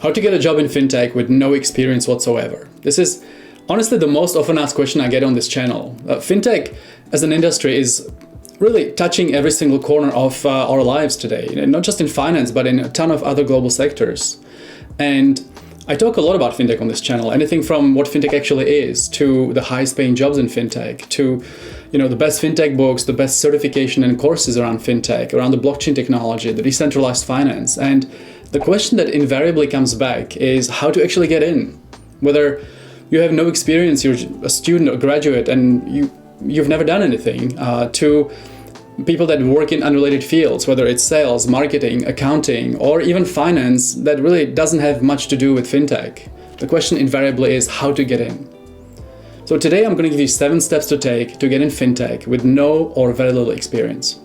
How to get a job in fintech with no experience whatsoever. This is honestly the most often asked question I get on this channel. Fintech as an industry is really touching every single corner of our lives today, not just in finance, but in a ton of other global sectors. And I talk a lot about fintech on this channel, anything from what fintech actually is, to the highest paying jobs in fintech, to the best fintech books, the best certification and courses around fintech, around the blockchain technology, the decentralized finance. And the question that invariably comes back is how to actually get in. Whether you have no experience, you're a student or graduate, and you've never done anything, to people that work in unrelated fields, whether it's sales, marketing, accounting, or even finance that really doesn't have much to do with fintech. The question invariably is how to get in. So today I'm going to give you 7 steps to take to get in fintech with no or very little experience.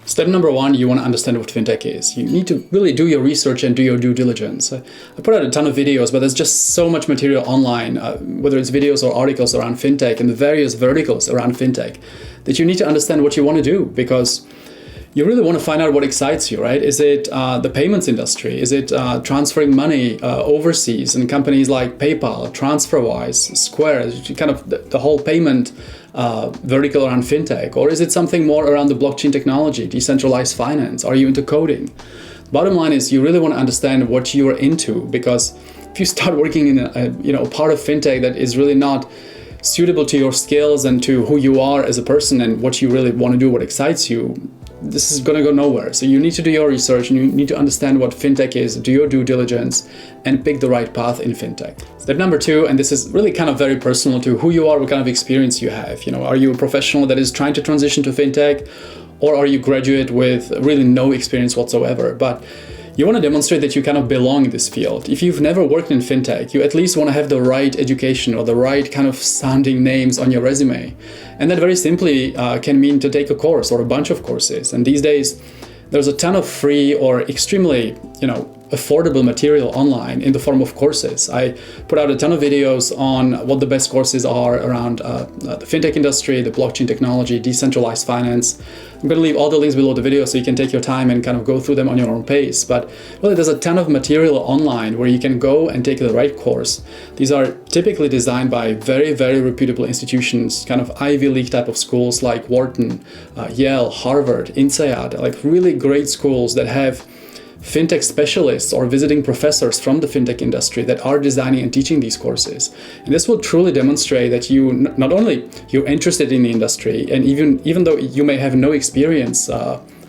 Step number 1, you want to understand what fintech is. You need to really do your research and do your due diligence. I put out a ton of videos, but there's just so much material online, whether it's videos or articles around fintech and the various verticals around fintech, that you need to understand what you want to do, because you really want to find out what excites you, right? Is it the payments industry? Is it transferring money overseas in companies like PayPal, TransferWise, Square, kind of the whole payment vertical around fintech? Or is it something more around the blockchain technology, decentralized finance? Are you into coding? Bottom line is you really want to understand what you are into, because if you start working in a part of fintech that is really not suitable to your skills and to who you are as a person and what you really want to do, what excites you, this is going to go nowhere. So you need to do your research and you need to understand what fintech is, do your due diligence, and pick the right path in fintech. Step number 2, and this is really kind of very personal to who you are, what kind of experience you have. Are you a professional that is trying to transition to fintech, or are you a graduate with really no experience whatsoever? But you want to demonstrate that you kind of belong in this field. If you've never worked in fintech, you at least want to have the right education or the right kind of sounding names on your resume. And that very simply can mean to take a course or a bunch of courses. And these days, there's a ton of free or extremely, affordable material online in the form of courses. I put out a ton of videos on what the best courses are around the fintech industry, the blockchain technology, decentralized finance. I'm going to leave all the links below the video so you can take your time and kind of go through them on your own pace. But really, there's a ton of material online where you can go and take the right course. These are typically designed by very, very reputable institutions, kind of Ivy League type of schools like Wharton, Yale, Harvard, INSEAD, like really great schools that have fintech specialists or visiting professors from the fintech industry that are designing and teaching these courses. And this will truly demonstrate that you not only you're interested in the industry, and even though you may have no experience,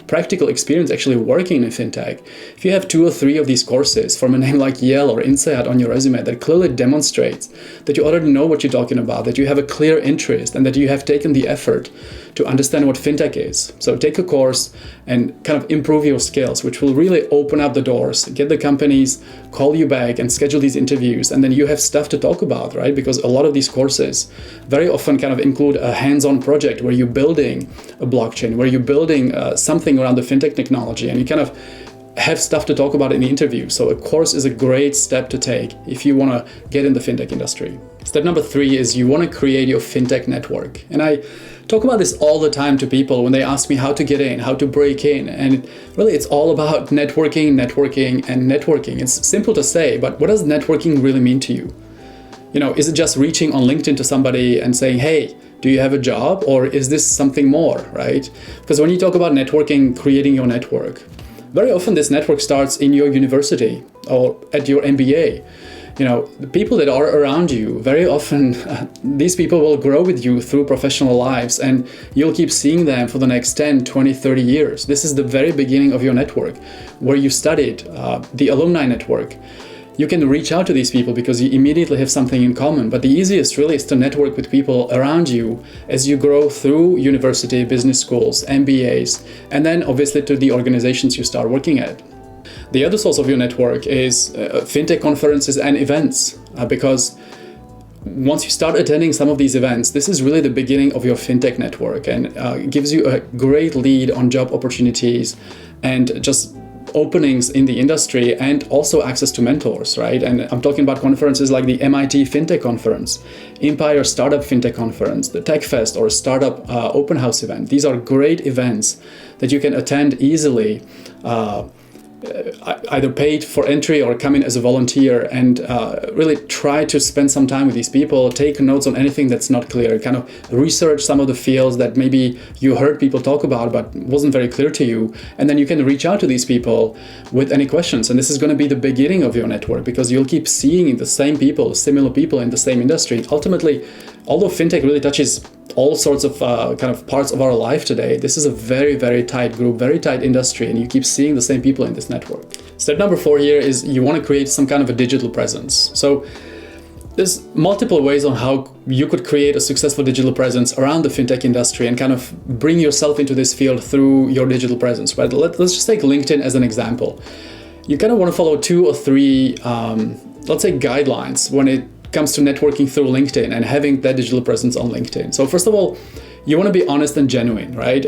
practical experience actually working in fintech, if you have 2 or 3 of these courses from a name like Yale or INSEAD on your resume, that clearly demonstrates that you already know what you're talking about, that you have a clear interest, and that you have taken the effort to understand what fintech is. So take a course and kind of improve your skills, which will really open up the doors, get the companies call you back and schedule these interviews, and then you have stuff to talk about, right? Because a lot of these courses very often kind of include a hands-on project where you're building a blockchain, where you're building something around the fintech technology, and you kind of have stuff to talk about in the interview. So a course is a great step to take if you want to get in the fintech industry. Step number 3 is you want to create your fintech network. And I talk about this all the time to people when they ask me how to get in, how to break in. And really, it's all about networking, and networking. It's simple to say, but what does networking really mean to you? Is it just reaching on LinkedIn to somebody and saying, hey, do you have a job? Or is this something more, right? Because when you talk about networking, creating your network, very often this network starts in your university or at your MBA. The people that are around you, very often these people will grow with you through professional lives, and you'll keep seeing them for the next 10, 20, 30 years. This is the very beginning of your network, where you studied, the alumni network. You can reach out to these people because you immediately have something in common. But the easiest really is to network with people around you as you grow through university, business schools, MBAs, and then obviously to the organizations you start working at. The other source of your network is fintech conferences and events, because once you start attending some of these events, this is really the beginning of your fintech network, and gives you a great lead on job opportunities and just openings in the industry and also access to mentors, right? And I'm talking about conferences like the MIT FinTech Conference, Empire Startup FinTech Conference, the Tech Fest or Startup Open House event. These are great events that you can attend easily, either paid for entry or come in as a volunteer, and really try to spend some time with these people, take notes on anything that's not clear, kind of research some of the fields that maybe you heard people talk about but wasn't very clear to you, and then you can reach out to these people with any questions. And this is going to be the beginning of your network, because you'll keep seeing the same people, similar people in the same industry. Ultimately, although fintech really touches all sorts of kind of parts of our life today, this is a very, very tight group, very tight industry, and you keep seeing the same people in this network. Step number 4 here is you want to create some kind of a digital presence. So there's multiple ways on how you could create a successful digital presence around the fintech industry and kind of bring yourself into this field through your digital presence, right? Let's just take LinkedIn as an example. You kind of want to follow 2 or 3, let's say, guidelines when it comes to networking through LinkedIn and having that digital presence on LinkedIn. So first of all, you want to be honest and genuine, right?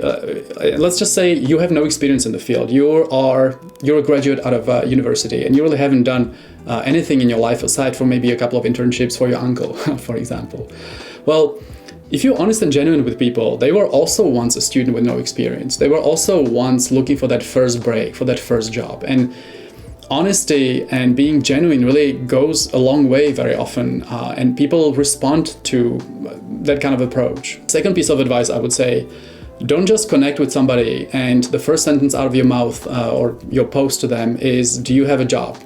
Let's just say you have no experience in the field. You're a graduate out of university, and you really haven't done anything in your life aside from maybe a couple of internships for your uncle, for example. Well, if you're honest and genuine with people, they were also once a student with no experience. They were also once looking for that first break, for that first job. And honesty and being genuine really goes a long way very often, and people respond to that kind of approach. Second piece of advice, I would say, don't just connect with somebody and the first sentence out of your mouth or your post to them is, do you have a job?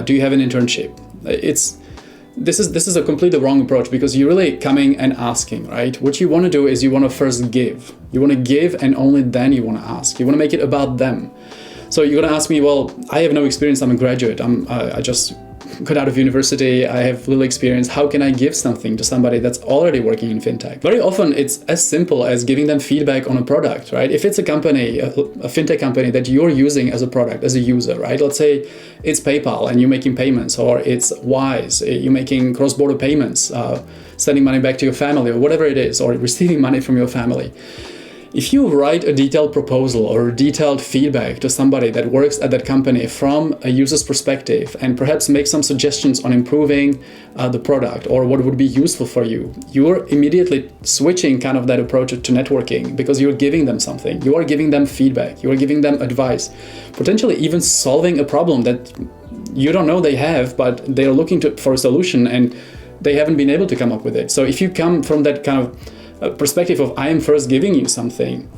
Do you have an internship? This is a completely wrong approach, because you're really coming and asking, right? What you want to do is you want to first give. You want to give, and only then you want to ask. You want to make it about them. So you're going to ask me, well, I have no experience. I'm a graduate. I just got out of university. I have little experience. How can I give something to somebody that's already working in fintech? Very often it's as simple as giving them feedback on a product, right? If it's a company, a fintech company that you're using as a product, as a user, right? Let's say it's PayPal and you're making payments, or it's Wise, you're making cross-border payments, sending money back to your family, or whatever it is, or receiving money from your family. If you write a detailed proposal or detailed feedback to somebody that works at that company from a user's perspective, and perhaps make some suggestions on improving the product or what would be useful for you, you're immediately switching kind of that approach to networking, because you're giving them something. You are giving them feedback. You are giving them advice, potentially even solving a problem that you don't know they have, but they're looking for a solution and they haven't been able to come up with it. So if you come from that kind of perspective of I am first giving you something,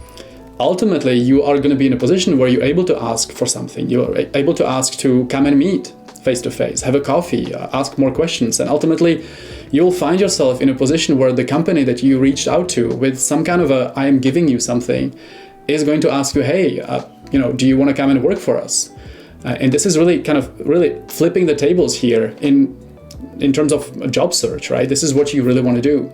ultimately you are going to be in a position where you're able to ask for something. You're able to ask to come and meet face to face, have a coffee, ask more questions, and ultimately you'll find yourself in a position where the company that you reached out to with some kind of a I am giving you something is going to ask you, hey, do you want to come and work for us? And this is really kind of flipping the tables here in terms of a job search, right? This is what you really want to do.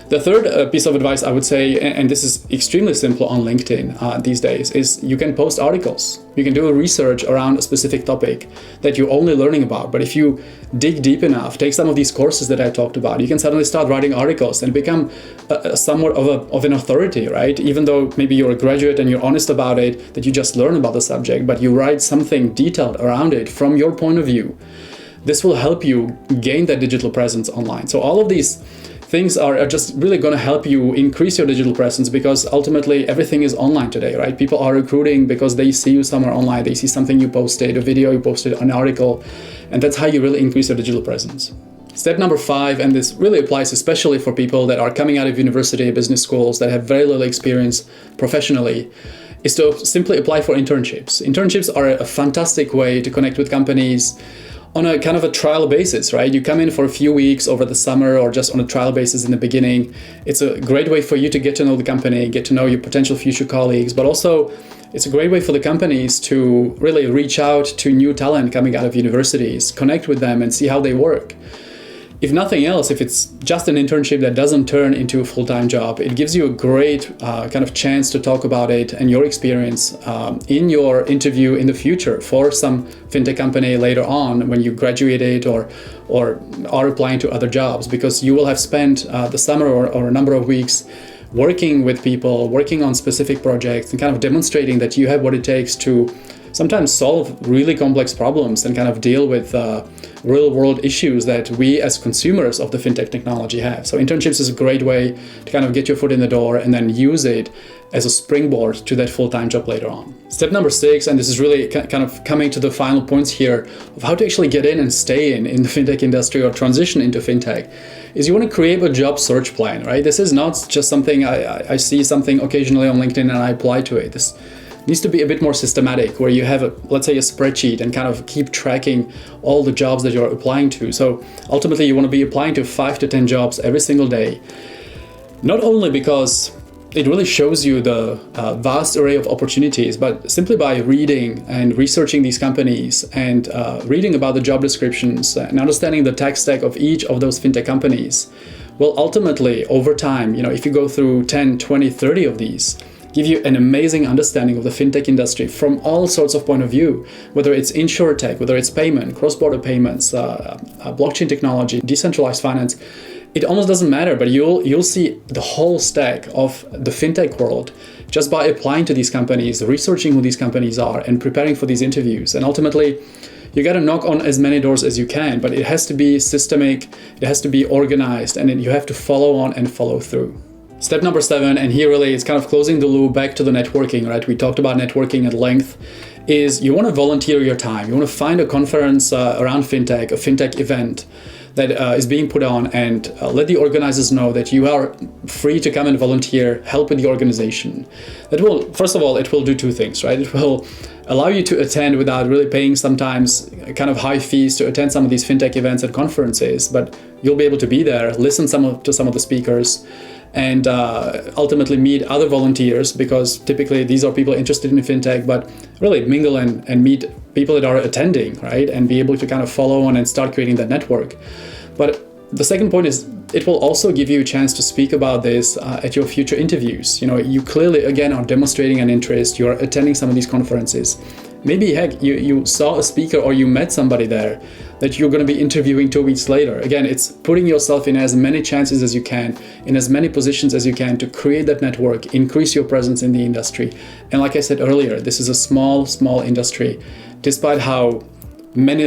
The third piece of advice I would say, and this is extremely simple on LinkedIn these days, is you can post articles. You can do a research around a specific topic that you're only learning about. But if you dig deep enough, take some of these courses that I talked about, you can suddenly start writing articles and become somewhat of an authority, right? Even though maybe you're a graduate and you're honest about it, that you just learn about the subject, but you write something detailed around it from your point of view. This will help you gain that digital presence online. So all of these things are just really going to help you increase your digital presence, because ultimately everything is online today, right? People are recruiting because they see you somewhere online. They see something you posted, a video you posted, an article, and that's how you really increase your digital presence. Step number 5, and this really applies especially for people that are coming out of university, business schools, that have very little experience professionally, is to simply apply for internships. Internships are a fantastic way to connect with companies on a kind of a trial basis, right? You come in for a few weeks over the summer or just on a trial basis in the beginning. It's a great way for you to get to know the company, get to know your potential future colleagues, but also it's a great way for the companies to really reach out to new talent coming out of universities, connect with them and see how they work. If nothing else, if it's just an internship that doesn't turn into a full-time job, it gives you a great kind of chance to talk about it and your experience in your interview in the future for some fintech company later on when you graduated or are applying to other jobs, because you will have spent the summer or a number of weeks working with people, working on specific projects, and kind of demonstrating that you have what it takes to sometimes solve really complex problems and kind of deal with real world issues that we as consumers of the fintech technology have. So internships is a great way to kind of get your foot in the door and then use it as a springboard to that full-time job later on. Step number 6, and this is really kind of coming to the final points here of how to actually get in and stay in the fintech industry or transition into fintech, is you want to create a job search plan, right? This is not just something I see something occasionally on LinkedIn and I apply to it. This needs to be a bit more systematic, where you have let's say a spreadsheet and kind of keep tracking all the jobs that you're applying to. So ultimately you want to be applying to 5 to 10 jobs every single day, not only because it really shows you the vast array of opportunities, but simply by reading and researching these companies and reading about the job descriptions and understanding the tech stack of each of those fintech companies will ultimately, over time, if you go through 10, 20, 30 of these, give you an amazing understanding of the fintech industry from all sorts of point of view, whether it's insurtech, whether it's payment, cross-border payments, blockchain technology, decentralized finance. It almost doesn't matter, but you'll see the whole stack of the fintech world just by applying to these companies, researching who these companies are, and preparing for these interviews. And ultimately, you got to knock on as many doors as you can, but it has to be systemic, it has to be organized, and you have to follow on and follow through. Step number 7, and here really it's kind of closing the loop back to the networking, right? We talked about networking at length, is you want to volunteer your time. You want to find a conference around fintech, a fintech event that is being put on, and let the organizers know that you are free to come and volunteer, help with the organization. That will, first of all, it will do 2 things, right? It will allow you to attend without really paying sometimes kind of high fees to attend some of these fintech events and conferences, but you'll be able to be there, listen to some of the speakers, and ultimately meet other volunteers, because typically these are people interested in fintech, but really mingle and meet people that are attending, right? And be able to kind of follow on and start creating that network. But the second point is it will also give you a chance to speak about this at your future interviews. You clearly, again, are demonstrating an interest. You're attending some of these conferences. Maybe, heck, you saw a speaker or you met somebody there that you're going to be interviewing 2 weeks later. Again, it's putting yourself in as many chances as you can, in as many positions as you can to create that network, increase your presence in the industry. And like I said earlier, this is a small industry. Despite how many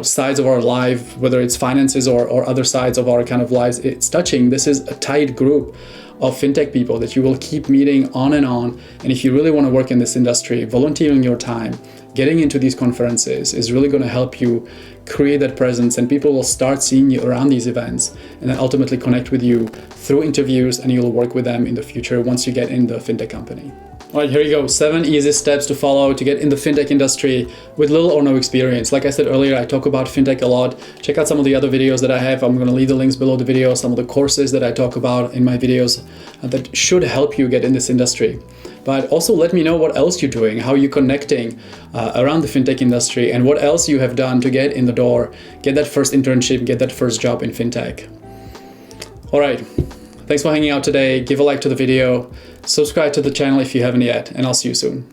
sides of our life, whether it's finances or other sides of our kind of lives it's touching, this is a tight group of fintech people that you will keep meeting on and on. And if you really want to work in this industry, volunteering your time, getting into these conferences is really going to help you create that presence, and people will start seeing you around these events and then ultimately connect with you through interviews, and you'll work with them in the future once you get in the fintech company. All right, here you go. 7 easy steps to follow to get in the fintech industry with little or no experience. Like I said earlier, I talk about fintech a lot. Check out some of the other videos that I have. I'm going to leave the links below the video, some of the courses that I talk about in my videos that should help you get in this industry. But also let me know what else you're doing, how you're connecting around the fintech industry, and what else you have done to get in the door, get that first internship, get that first job in fintech. All right. Thanks for hanging out today. Give a like to the video, subscribe to the channel if you haven't yet, and I'll see you soon.